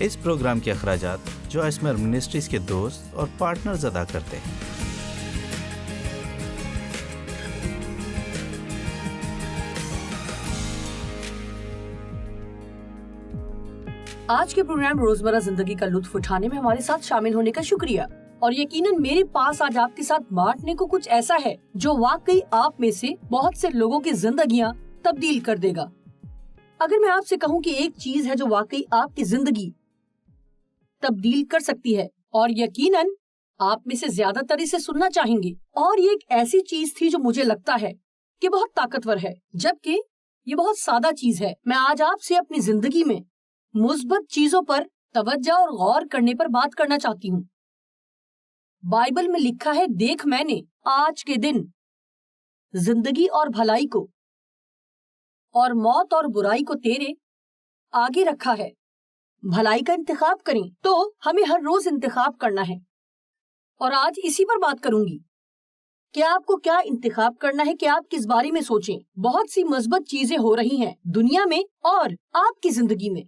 اس programme کے اخراجات جو اسمر منسٹریز کے دوست اور پارٹنرز ادا کرتے ہیں۔ آج کے پروگرام روزمرہ زندگی کا لطف اٹھانے میں ہمارے ساتھ شامل ہونے کا شکریہ، اور یقیناً میرے پاس آج آپ کے ساتھ بانٹنے کو کچھ ایسا ہے جو واقعی آپ میں سے بہت سے لوگوں کی زندگیاں تبدیل کر دے گا۔ اگر میں آپ سے کہوں کہ ایک چیز ہے جو واقعی آپ کی زندگی تبدیل کر سکتی ہے، اور یقیناً آپ میں سے زیادہ تر اسے سننا چاہیں گے، اور یہ ایک ایسی چیز تھی جو مجھے لگتا ہے کہ بہت طاقتور ہے، جبکہ یہ بہت سادہ چیز ہے۔ میں آج آپ سے اپنی زندگی میں مثبت چیزوں پر توجہ اور غور کرنے پر بات کرنا چاہتی ہوں۔ بائبل میں لکھا ہے، دیکھ میں نے آج کے دن زندگی اور بھلائی کو اور موت اور برائی کو تیرے آگے رکھا ہے۔ بھلائی کا انتخاب کریں تو ہمیں ہر روز انتخاب کرنا ہے، اور آج اسی پر بات کروں گی کہ آپ کو کیا انتخاب کرنا ہے کہ آپ کس بارے میں سوچیں۔ بہت سی مثبت چیزیں ہو رہی ہیں دنیا میں اور آپ کی زندگی میں،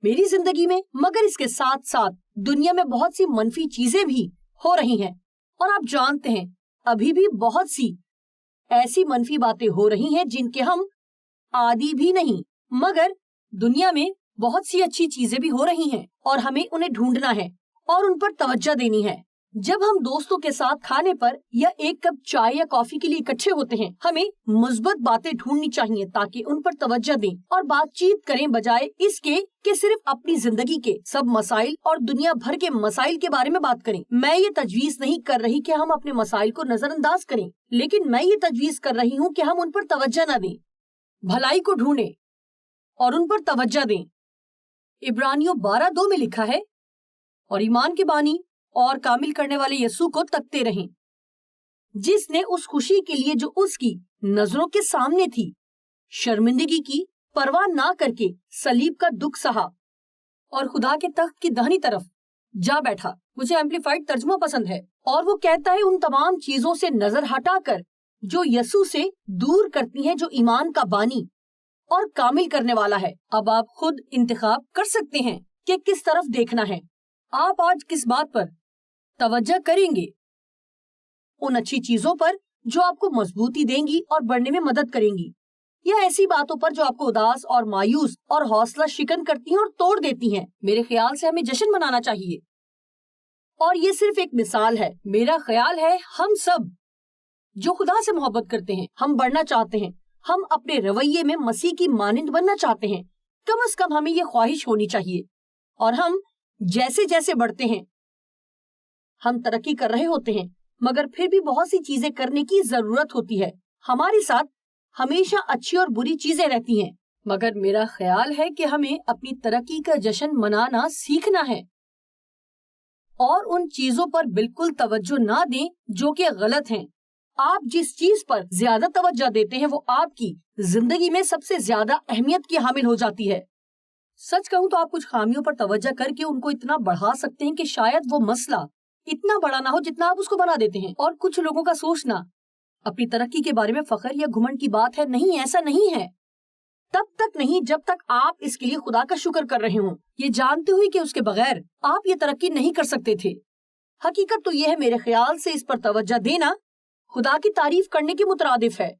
میری زندگی میں، مگر اس کے ساتھ ساتھ دنیا میں بہت سی منفی چیزیں بھی ہو رہی ہیں، اور آپ جانتے ہیں ابھی بھی بہت سی ایسی منفی باتیں ہو رہی ہیں جن کے ہم عادی بھی نہیں، مگر دنیا میں بہت سی اچھی چیزیں بھی ہو رہی ہیں اور ہمیں انہیں ڈھونڈنا ہے اور ان پر توجہ دینی ہے۔ جب ہم دوستوں کے ساتھ کھانے پر یا ایک کپ چائے یا کافی کے لیے اکٹھے ہوتے ہیں، ہمیں مثبت باتیں ڈھونڈنی چاہیے تاکہ ان پر توجہ دیں اور بات چیت کریں، بجائے اس کے کہ صرف اپنی زندگی کے سب مسائل اور دنیا بھر کے مسائل کے بارے میں بات کریں۔ میں یہ تجویز نہیں کر رہی کہ ہم اپنے مسائل کو نظر انداز کریں، لیکن میں یہ تجویز کر رہی ہوں کہ ہم ان پر توجہ نہ دیں، بھلائی کو ڈھونڈیں اور ان پر توجہ دیں۔ عبرانیوں 12:2 میں لکھا ہے، اور ایمان کے بانی اور کامل کرنے والے یسوع کو تکتے رہیں، جس نے اس خوشی کے لیے جو اس کی نظروں کے سامنے تھی شرمندگی کی پرواہ نہ کر کے صلیب کا دکھ سہا اور خدا کے تخت کی دہنی طرف جا بیٹھا۔ مجھے ایمپلیفائڈ ترجمہ پسند ہے، اور وہ کہتا ہے ان تمام چیزوں سے نظر ہٹا کر جو یسوع سے دور کرتی ہیں، جو ایمان کا بانی اور کامل کرنے والا ہے۔ اب آپ خود انتخاب کر سکتے ہیں کہ کس طرف دیکھنا ہے۔ آپ آج کس بات پر توجہ کریں گے؟ ان اچھی چیزوں پر جو آپ کو مضبوطی دیں گی اور بڑھنے میں مدد کریں گی، یا ایسی باتوں پر جو آپ کو اداس اور مایوس اور حوصلہ شکن کرتی ہیں اور توڑ دیتی ہیں؟ میرے خیال سے ہمیں جشن منانا چاہیے، اور یہ صرف ایک مثال ہے۔ میرا خیال ہے ہم سب جو خدا سے محبت کرتے ہیں، ہم بڑھنا چاہتے ہیں، ہم اپنے رویے میں مسیح کی مانند بننا چاہتے ہیں، کم از کم ہمیں یہ خواہش ہونی چاہیے، اور ہم جیسے جیسے بڑھتے ہیں ہم ترقی کر رہے ہوتے ہیں، مگر پھر بھی بہت سی چیزیں کرنے کی ضرورت ہوتی ہے۔ ہمارے ساتھ ہمیشہ اچھی اور بری چیزیں رہتی ہیں، مگر میرا خیال ہے کہ ہمیں اپنی ترقی کا جشن منانا سیکھنا ہے، اور ان چیزوں پر بالکل توجہ نہ دیں جو کہ غلط ہیں۔ آپ جس چیز پر زیادہ توجہ دیتے ہیں وہ آپ کی زندگی میں سب سے زیادہ اہمیت کی حامل ہو جاتی ہے۔ سچ کہوں تو آپ کچھ خامیوں پر توجہ کر کے ان کو اتنا بڑھا سکتے ہیں کہ شاید وہ مسئلہ اتنا بڑا نہ ہو جتنا آپ اس کو بنا دیتے ہیں۔ اور کچھ لوگوں کا سوچنا اپنی ترقی کے بارے میں فخر یا گھمنڈ کی بات ہے۔ نہیں، ایسا نہیں ہے، تب تک نہیں جب تک آپ اس کے لیے خدا کا شکر کر رہے ہوں، یہ جانتے ہوئے کہ اس کے بغیر آپ یہ ترقی نہیں کر سکتے تھے۔ حقیقت تو یہ ہے، میرے خیال سے اس پر توجہ دینا خدا کی تعریف کرنے کے مترادف ہے۔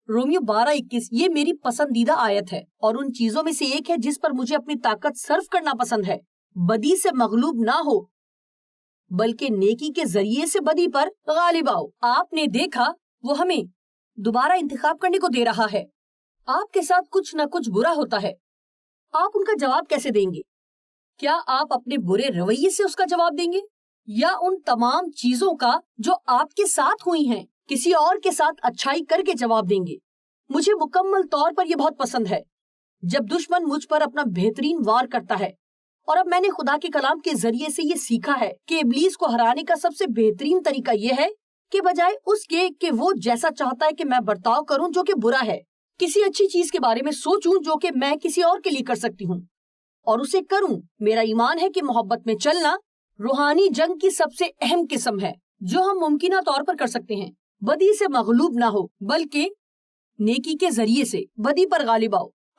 رومیو 12:21 یہ میری پسندیدہ آیت ہے، اور ان چیزوں میں سے ایک ہے جس پر مجھے اپنی طاقت صرف کرنا پسند ہے۔ بدی سے مغلوب نہ ہو، بلکہ نیکی کے ذریعے سے بدی پر غالب آؤ۔ آپ نے دیکھا وہ ہمیں دوبارہ انتخاب کرنے کو دے رہا ہے۔ آپ کے ساتھ کچھ نہ کچھ برا ہوتا ہے، آپ ان کا جواب کیسے دیں گے؟ کیا آپ اپنے برے رویے سے اس کا جواب دیں گے، یا ان تمام چیزوں کا جو آپ کے ساتھ ہوئی ہیں کسی اور کے ساتھ اچھائی کر کے جواب دیں گے؟ مجھے مکمل طور پر یہ بہت پسند ہے جب دشمن مجھ پر اپنا بہترین وار کرتا ہے، اور اب میں نے خدا کے کلام کے ذریعے سے یہ سیکھا ہے کہ ابلیس کو ہرانے کا سب سے بہترین طریقہ یہ ہے کہ بجائے اس کے کہ وہ جیسا چاہتا ہے کہ میں برتاؤ کروں جو کہ برا ہے، کسی اچھی چیز کے بارے میں سوچوں جو کہ میں کسی اور کے لیے کر سکتی ہوں، اور اسے کروں۔ میرا ایمان ہے کہ محبت میں چلنا روحانی جنگ کی سب سے اہم قسم ہے جو ہم ممکنہ طور پر کر سکتے ہیں۔ بدی سے مغلوب نہ ہو، بلکہ نیکی کے ذریعے سے بدی پر غالب آؤ۔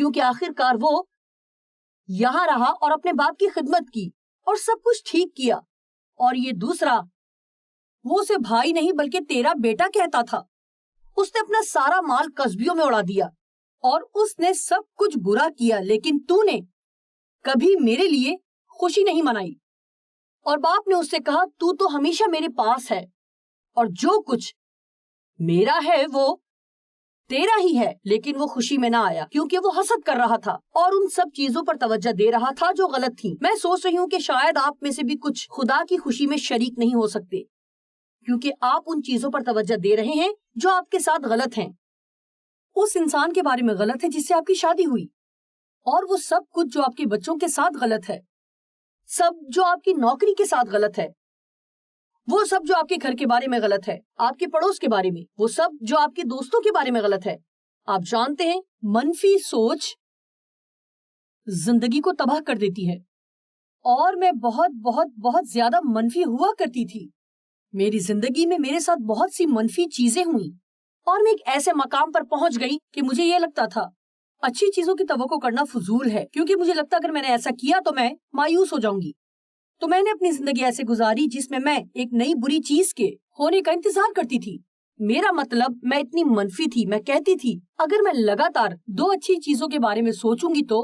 کیونکہ آخر کار وہ یہاں رہا اور اپنے باپ کی خدمت کی اور سب کچھ ٹھیک کیا. اور یہ دوسرا، وہ اسے بھائی نہیں بلکہ تیرا بیٹا کہتا تھا. اس نے اپنا سارا مال قصبیوں میں اڑا دیا اور اس نے سب کچھ برا کیا، لیکن تو نے کبھی میرے لیے خوشی نہیں منائی. اور باپ نے اس سے کہا تو تو ہمیشہ میرے پاس ہے اور جو کچھ میرا ہے وہ تیرا ہی ہے. لیکن وہ خوشی میں نہ آیا کیونکہ وہ حسد کر رہا تھا اور ان سب چیزوں پر توجہ دے رہا تھا جو غلط تھی. میں سوچ رہی ہوں کہ شاید آپ میں سے بھی کچھ خدا کی خوشی میں شریک نہیں ہو سکتے کیونکہ آپ ان چیزوں پر توجہ دے رہے ہیں جو آپ کے ساتھ غلط ہیں. اس انسان کے بارے میں غلط ہے جس سے آپ کی شادی ہوئی، اور وہ سب کچھ جو آپ کے بچوں کے ساتھ غلط ہے، سب جو آپ کی نوکری کے ساتھ غلط ہے، وہ سب جو آپ کے گھر کے بارے میں غلط ہے، آپ کے پڑوس کے بارے میں، وہ سب جو آپ کے دوستوں کے بارے میں غلط ہے. آپ جانتے ہیں منفی سوچ زندگی کو تباہ کر دیتی ہے. اور میں بہت بہت بہت زیادہ منفی ہوا کرتی تھی. میری زندگی میں میرے ساتھ بہت سی منفی چیزیں ہوئیں اور میں ایک ایسے مقام پر پہنچ گئی کہ مجھے یہ لگتا تھا اچھی چیزوں کی توقع کرنا فضول ہے، کیونکہ مجھے لگتا اگر میں نے ایسا کیا تو میں مایوس ہو جاؤں گی. تو میں نے اپنی زندگی ایسے گزاری جس میں ایک نئی بری چیز کے ہونے کا انتظار کرتی تھی. میرا مطلب میں اتنی منفی تھی، میں کہتی تھی اگر میں لگاتار 2 اچھی چیزوں کے بارے میں سوچوں گی تو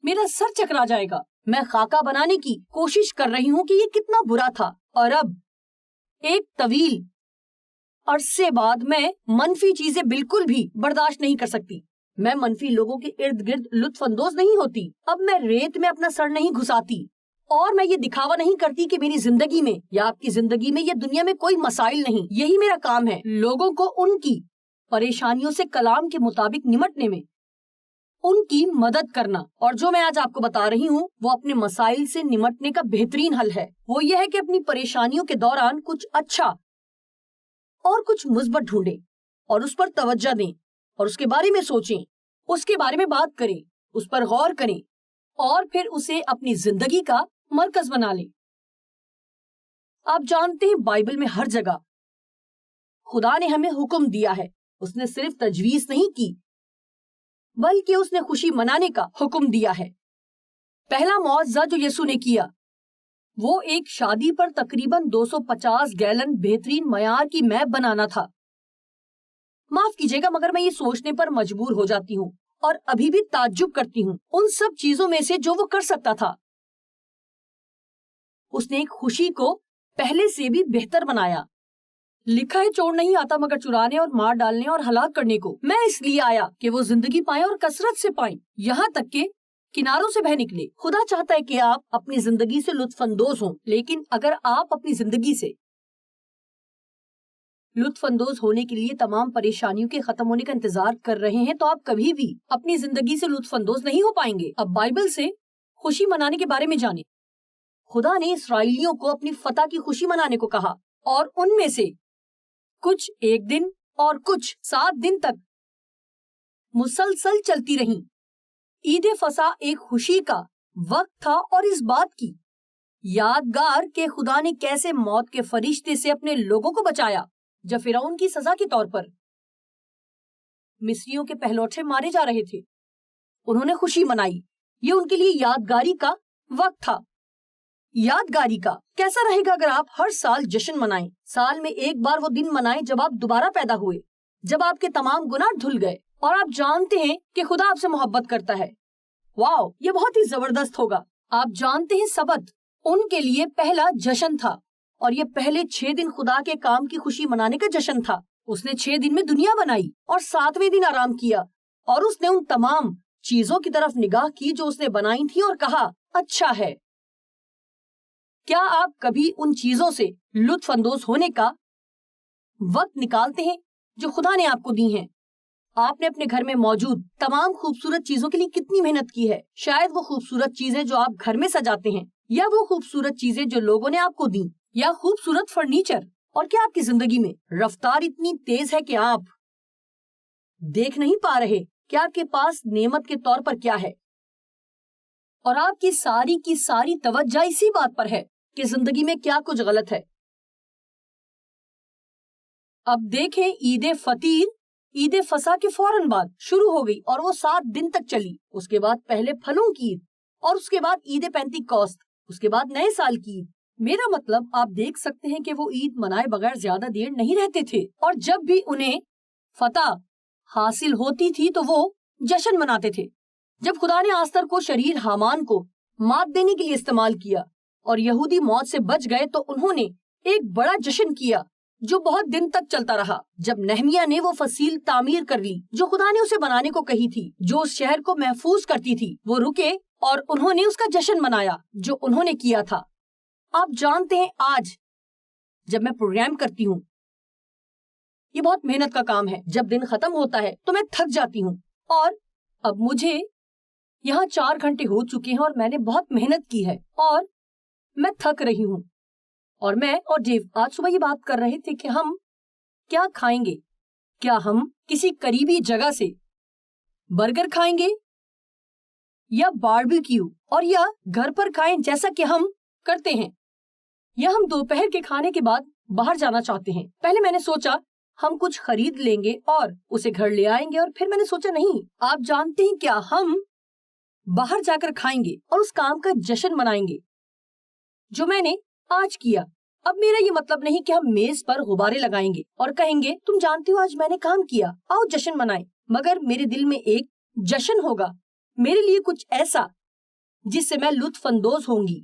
میرا سر چکرا جائے گا. میں خاکہ بنانے کی کوشش کر رہی ہوں کہ یہ کتنا برا تھا، اور اب ایک طویل عرصے بعد میں منفی چیزیں بالکل بھی برداشت نہیں کر سکتی. میں منفی لوگوں کے ارد گرد لطف اندوز نہیں ہوتی. اب میں ریت میں اپنا سر نہیں گھساتی اور میں یہ دکھاوا نہیں کرتی کہ میری زندگی میں یا آپ کی زندگی میں یا دنیا میں کوئی مسائل نہیں. یہی میرا کام ہے، لوگوں کو ان کی پریشانیوں سے کلام کے مطابق نمٹنے میں ان کی مدد کرنا. اور جو میں آج آپ کو بتا رہی ہوں وہ اپنے مسائل سے نمٹنے کا بہترین حل ہے. وہ یہ ہے کہ اپنی پریشانیوں کے دوران کچھ اچھا اور کچھ مثبت ڈھونڈیں اور اس پر توجہ دیں اور اس کے بارے میں سوچیں، اس کے بارے میں بات کریں، اس پر غور کریں اور پھر اسے اپنی زندگی کا مرکز بنا لیں. آپ جانتے ہیں بائبل میں ہر جگہ خدا نے ہمیں حکم دیا ہے. اس نے صرف تجویز نہیں کی بلکہ اس نے خوشی منانے کا حکم دیا ہے. پہلا معجزہ جو یسوع نے کیا وہ ایک شادی پر تقریباً 250 گیلن بہترین معیار کی میپ بنانا تھا. معاف کیجیے گا مگر میں یہ سوچنے پر مجبور ہو جاتی ہوں اور ابھی بھی تعجب کرتی ہوں ان سب چیزوں میں سے جو وہ کر سکتا تھا. اس نے ایک خوشی کو پہلے سے بھی بہتر بنایا. لکھا ہے چور نہیں آتا مگر چرانے اور مار ڈالنے اور ہلاک کرنے کو. میں اس لیے آیا کہ وہ زندگی پائیں اور کثرت سے پائیں، یہاں تک کہ کناروں سے بہ نکلے. خدا چاہتا ہے کہ آپ اپنی زندگی سے لطف اندوز ہوں، لیکن اگر آپ اپنی زندگی سے لطف اندوز ہونے کے لیے تمام پریشانیوں کے ختم ہونے کا انتظار کر رہے ہیں تو آپ کبھی بھی اپنی زندگی سے لطف اندوز نہیں ہو پائیں گے. اب بائبل سے خوشی منانے کے بارے میں جانیں. خدا نے اسرائیلیوں کو اپنی فتح کی خوشی منانے کو کہا اور ان میں سے کچھ 1 دن اور کچھ 7 دن تک مسلسل چلتی رہیں. عید فصح ایک خوشی کا وقت تھا اور اس بات کی یادگار کہ خدا نے کیسے موت کے فرشتے سے اپنے لوگوں کو بچایا جب فرعون کی سزا کے طور پر مصریوں کے پہلوٹے مارے جا رہے تھے. انہوں نے خوشی منائی. یہ ان کے لیے یادگاری کا وقت تھا. یادگاری کا کیسا رہے گا اگر آپ ہر سال جشن منائیں، سال میں ایک بار وہ دن منائیں جب آپ دوبارہ پیدا ہوئے، جب آپ کے تمام گناہ دھل گئے اور آپ جانتے ہیں کہ خدا آپ سے محبت کرتا ہے. واو، یہ بہت ہی زبردست ہوگا. آپ جانتے ہیں سبت ان کے لیے پہلا جشن تھا اور یہ پہلے 6 دن خدا کے کام کی خوشی منانے کا جشن تھا. اس نے 6 دن میں دنیا بنائی اور 7ویں دن آرام کیا اور اس نے ان تمام چیزوں کی طرف نگاہ کی جو اس نے بنائی تھی اور کہا اچھا ہے. کیا آپ کبھی ان چیزوں سے لطف اندوز ہونے کا وقت نکالتے ہیں جو خدا نے آپ کو دی ہیں؟ آپ نے اپنے گھر میں موجود تمام خوبصورت چیزوں کے لیے کتنی محنت کی ہے. شاید وہ خوبصورت چیزیں جو آپ گھر میں سجاتے ہیں یا وہ خوبصورت چیزیں جو لوگوں نے آپ کو دی یا خوبصورت فرنیچر. اور کیا آپ کی زندگی میں رفتار اتنی تیز ہے کہ آپ دیکھ نہیں پا رہے کہ آپ کے پاس نعمت کے طور پر کیا ہے اور آپ کی ساری توجہ اسی بات پر ہے کہ زندگی میں کیا کچھ غلط ہے. اب دیکھیں عید فطیر عید فصح کے فوراً بعد شروع ہو گئی اور وہ 7 دن تک چلی. اس کے بعد پہلے پھلوں کی عید اور اس کے بعد عید پینتیکوست، اس کے بعد نئے سال کی عید. میرا مطلب آپ دیکھ سکتے ہیں کہ وہ عید منائے بغیر زیادہ دیر نہیں رہتے تھے، اور جب بھی انہیں فتح حاصل ہوتی تھی تو وہ جشن مناتے تھے. جب خدا نے آستر کو شریر حامان کو مات دینے کے لیے استعمال کیا اور یہودی موت سے بچ گئے تو انہوں نے ایک بڑا جشن کیا جو بہت دن تک چلتا رہا. جب نہمیہ نے وہ فصیل تعمیر کر لی جو خدا نے اسے بنانے کو کہی تھی، جو اس شہر کو محفوظ کرتی تھی، وہ رکے اور انہوں نے اس کا جشن منایا جو انہوں نے کیا تھا. آپ جانتے ہیں آج جب میں پروگرام کرتی ہوں، یہ بہت محنت کا کام ہے. جب دن ختم ہوتا ہے تو میں تھک جاتی ہوں، اور اب مجھے یہاں 4 گھنٹے ہو چکے ہیں اور میں نے بہت محنت کی ہے اور میں تھک رہی ہوں. اور میں اور ڈیو آج صبح یہ بات کر رہے تھے کہ ہم کیا کھائیں گے. کیا ہم کسی قریبی جگہ سے برگر کھائیں گے یا باربیکیو اور یا گھر پر کھائیں جیسا کہ ہم کرتے ہیں، یا ہم دوپہر کے کھانے کے بعد باہر جانا چاہتے ہیں. پہلے میں نے سوچا ہم کچھ خرید لیں گے اور اسے گھر لے آئیں گے، اور پھر میں نے سوچا نہیں، آپ جانتے ہیں کیا ہم باہر جا کر کھائیں گے اور اس کام کا جشن منائیں گے جو میں نے آج کیا. اب میرا یہ مطلب نہیں کہ ہم میز پر غبارے لگائیں گے اور کہیں گے تم جانتے ہو آج میں نے کام کیا، آؤ جشن منائیں. مگر میرے دل میں ایک جشن ہوگا، میرے لیے کچھ ایسا جس سے میں لطف اندوز ہوں گی،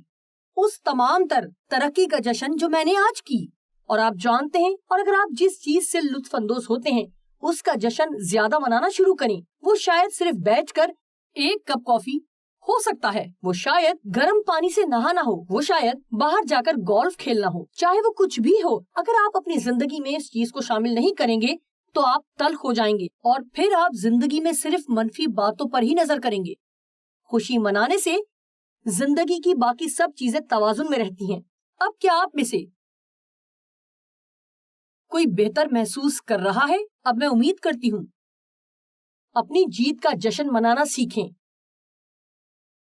اس تمام تر ترقی کا جشن جو میں نے آج کی. اور آپ جانتے ہیں، اور اگر آپ جس چیز سے لطف اندوز ہوتے ہیں اس کا جشن زیادہ منانا شروع کریں، وہ شاید صرف بیٹھ کر 1 کپ کافی ہو سکتا ہے، وہ شاید گرم پانی سے نہانا ہو، وہ شاید باہر جا کر گولف کھیلنا ہو، چاہے وہ کچھ بھی ہو. اگر آپ اپنی زندگی میں اس چیز کو شامل نہیں کریں گے تو آپ تلخ ہو جائیں گے اور پھر آپ زندگی میں صرف منفی باتوں پر ہی نظر کریں گے. خوشی منانے سے زندگی کی باقی سب چیزیں توازن میں رہتی ہیں. اب کیا آپ میں سے کوئی بہتر محسوس کر رہا ہے؟ اب میں امید کرتی ہوں اپنی جیت کا جشن منانا سیکھیں،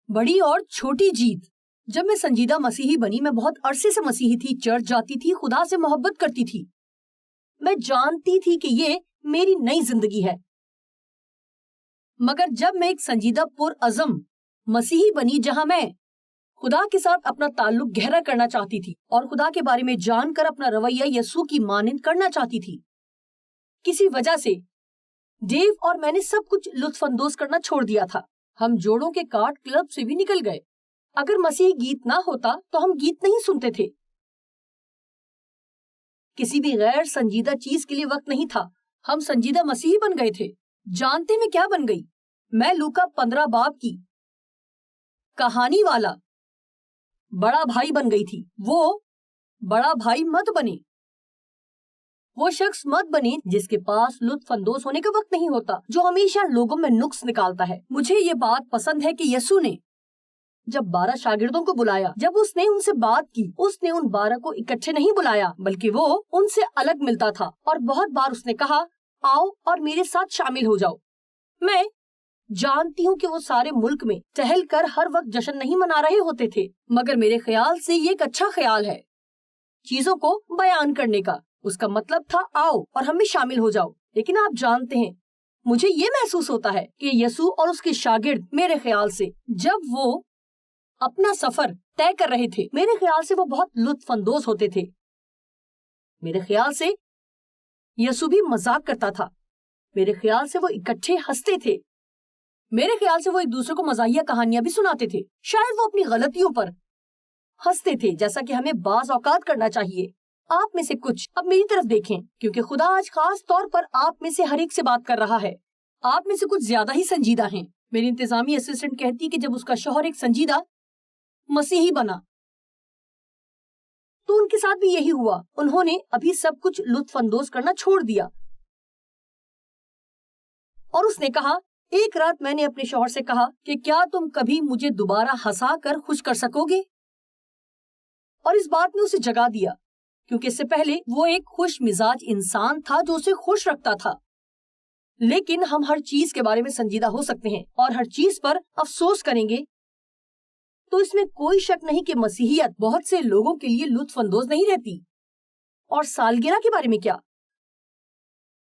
بڑی اور چھوٹی جیت. جب میں سنجیدہ مسیحی بنی، میں بہت عرصے سے مسیحی تھی، چرچ جاتی تھی، خدا سے محبت کرتی تھی. میں جانتی تھی کہ یہ میری نئی زندگی ہے. مگر جب میں ایک سنجیدہ پرعزم مسیحی بنی جہاں میں خدا کے ساتھ اپنا تعلق گہرا کرنا چاہتی تھی اور خدا کے بارے میں جان کر اپنا رویہ یسوع کی مانند کرنا چاہتی تھی، کسی وجہ سے ڈیو اور میں نے سب کچھ لطف اندوز کرنا چھوڑ دیا تھا. ہم جوڑوں کے کارڈ کلب سے بھی نکل گئے. اگر مسیحی گیت نہ ہوتا تو ہم گیت نہیں سنتے تھے. کسی بھی غیر سنجیدہ چیز کے لیے وقت نہیں تھا. ہم سنجیدہ مسیحی بن گئے تھے. جانتے میں کیا بن گئی؟ میں لوکا 15 باب کی کہانی والا بڑا بھائی بن گئی تھی. وہ بڑا بھائی مت بنے، وہ شخص مت بنے جس کے پاس لطف اندوز ہونے کا وقت نہیں ہوتا، جو ہمیشہ لوگوں میں نقص نکالتا ہے. مجھے یہ بات پسند ہے کہ یسوع نے جب 12 شاگردوں کو بلایا، جب اس نے ان سے بات کی، اس نے ان 12 کو اکٹھے نہیں بلایا بلکہ وہ ان سے الگ ملتا تھا. اور بہت بار اس نے کہا آؤ اور میرے ساتھ شامل ہو جاؤ. میں جانتی ہوں کہ وہ سارے ملک میں ٹہل کر ہر وقت جشن نہیں منا رہے ہوتے تھے، مگر میرے خیال سے یہ ایک اچھا خیال ہے چیزوں کو بیان کرنے کا. اس کا مطلب تھا آؤ اور ہم میں شامل ہو جاؤ. لیکن آپ جانتے ہیں مجھے یہ محسوس ہوتا ہے کہ یسوع اور اس کے شاگرد، میرے خیال سے جب وہ اپنا سفر طے کر رہے تھے، میرے خیال سے وہ بہت لطف اندوز ہوتے تھے. میرے خیال سے یسوع بھی مذاق کرتا تھا. میرے خیال سے وہ اکٹھے ہنستے تھے. میرے خیال سے وہ ایک دوسرے کو مزاحیہ کہانیاں بھی سناتے تھے. شاید وہ اپنی غلطیوں پر ہنستے تھے جیسا کہ ہمیں بعض اوقات کرنا چاہیے. آپ میں سے کچھ اب میری طرف دیکھیں، کیونکہ خدا آج خاص طور پر آپ میں سے ہر ایک سے بات کر رہا ہے. آپ میں سے کچھ زیادہ ہی سنجیدہ ہیں. میری انتظامی اسسٹنٹ کہتی کہ جب اس کا شوہر ایک سنجیدہ مسیحی بنا تو ان کے ساتھ بھی یہی ہوا. انہوں نے ابھی سب کچھ لطف اندوز کرنا چھوڑ دیا. اور اس نے کہا، ایک رات میں نے اپنے شوہر سے کہا کہ کیا تم کبھی مجھے دوبارہ ہنسا کر خوش کر سکو گے؟ اور اس بات نے اسے جگا دیا، کیونکہ اس سے پہلے وہ ایک خوش مزاج انسان تھا جو اسے خوش رکھتا تھا. لیکن ہم ہر چیز کے بارے میں سنجیدہ ہو سکتے ہیں اور ہر چیز پر افسوس کریں گے، تو اس میں کوئی شک نہیں کہ مسیحیت بہت سے لوگوں کے لیے لطف اندوز نہیں رہتی. اور سالگرہ کے بارے میں کیا؟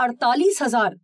48,000